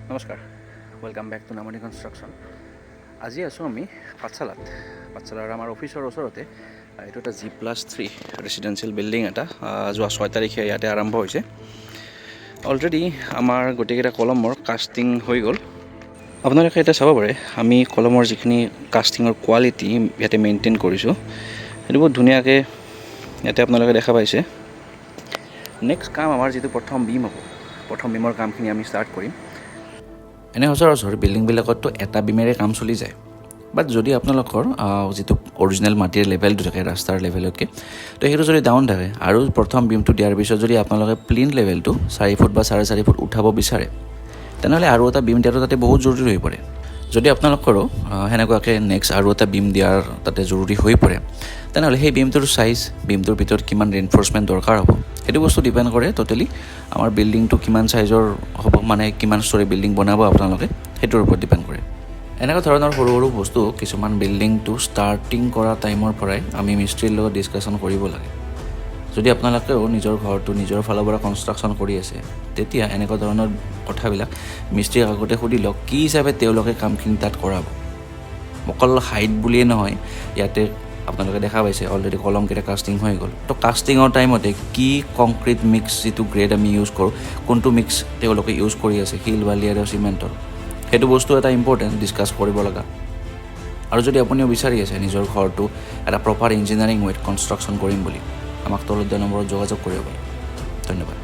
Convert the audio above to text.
নমস্কাৰ, welcome back to নামানি construction. আজি আছোঁ আমি পাঠশালাত আমাৰ অফিচৰ ওচৰতে। এইটো এটা G+3 ৰেচিডেঞ্চিয়েল বিল্ডিং এটা যোৱা 6 তাৰিখে ইয়াতে আৰম্ভ হৈছে। অলৰেডি আমাৰ গোটেইকেইটা কলমৰ কাষ্টিং হৈ গ'ল। আপোনালোকে এতিয়া চাব পাৰে আমি কলমৰ যিখিনি কাষ্টিঙৰ কোৱালিটি ইয়াতে মেইনটেইন কৰিছোঁ, সেইটো বহুত ধুনীয়াকৈ ইয়াতে আপোনালোকে দেখা পাইছে। নেক্সট কাম আমাৰ যিটো প্ৰথম বিম হ'ব, প্ৰথম বিমৰ কামখিনি আমি ষ্টাৰ্ট কৰিম। এনে সচৰাচৰ বিল্ডিংবিলাকততো এটা বিমেৰে কাম চলি যায়, বাট যদি আপোনালোকৰ যিটো অৰিজিনেল মাটিৰ লেভেলটো থাকে ৰাস্তাৰ লেভেলতকৈ, তো সেইটো যদি ডাউন থাকে আৰু প্ৰথম বিমটো দিয়াৰ পিছত যদি আপোনালোকে প্লিন লেভেলটো 4 ফুট বা 4.5 ফুট উঠাব বিচাৰে, তেনেহ'লে আৰু এটা বিম দিয়াটো তাতে বহুত জৰুৰী হৈ পৰে। যদি আপোনালোকৰো সেনেকুৱাকৈ নেক্সট আৰু এটা বিম দিয়াৰ তাতে জৰুৰী হৈ পৰে, তেনেহ'লে সেই বিমটোৰ চাইজ, বিমটোৰ ভিতৰত কিমান ৰেইনফৰ্চমেণ্ট দৰকাৰ হ'ব, সেইটো বস্তু ডিপেণ্ড কৰে টোটেলি আমাৰ বিল্ডিংটো কিমান চাইজৰ হ'ব, মানে কিমান ষ্টৰী বিল্ডিং বনাব আপোনালোকে, সেইটোৰ ওপৰত ডিপেণ্ড কৰে। এনেকুৱা ধৰণৰ সৰু সৰু বস্তু কিছুমান বিল্ডিংটো ষ্টাৰ্টিং কৰা টাইমৰ পৰাই আমি মিস্ত্ৰীৰ লগত ডিছকাশ্যন কৰিব লাগে। যদি আপোনালোকেও নিজৰ ঘৰটো নিজৰ ফালৰ পৰা কনষ্ট্ৰাকশ্যন কৰি আছে, তেতিয়া এনেকুৱা ধৰণৰ কথাবিলাক মিস্ত্ৰীক আগতে সুধি লওক কি হিচাপে তেওঁলোকে কামখিনি তাত কৰাব। অকল হাইট বুলিয়ে নহয়, ইয়াতে আপোনালোকে দেখা পাইছে অলৰেডি কলমকেইটা কাষ্টিং হৈ গ'ল। তো কাষ্টিঙৰ টাইমতে কি কংক্ৰিট মিক্স যিটো গ্ৰেড আমি ইউজ কৰোঁ, কোনটো মিক্স তেওঁলোকে ইউজ কৰি আছে, শিল বালি আৰু চিমেণ্টৰ, সেইটো বস্তু এটা ইম্পৰ্টেণ্ট ডিছকাছ কৰিব লগা। আৰু যদি আপুনিও বিচাৰি আছে নিজৰ ঘৰটো এটা প্ৰপাৰ ইঞ্জিনিয়াৰিং ৱেত কনষ্ট্ৰাকশ্যন কৰিম বুলি, আমাক তলত দিয়া নম্বৰত যোগাযোগ কৰিব পাৰে। ধন্যবাদ।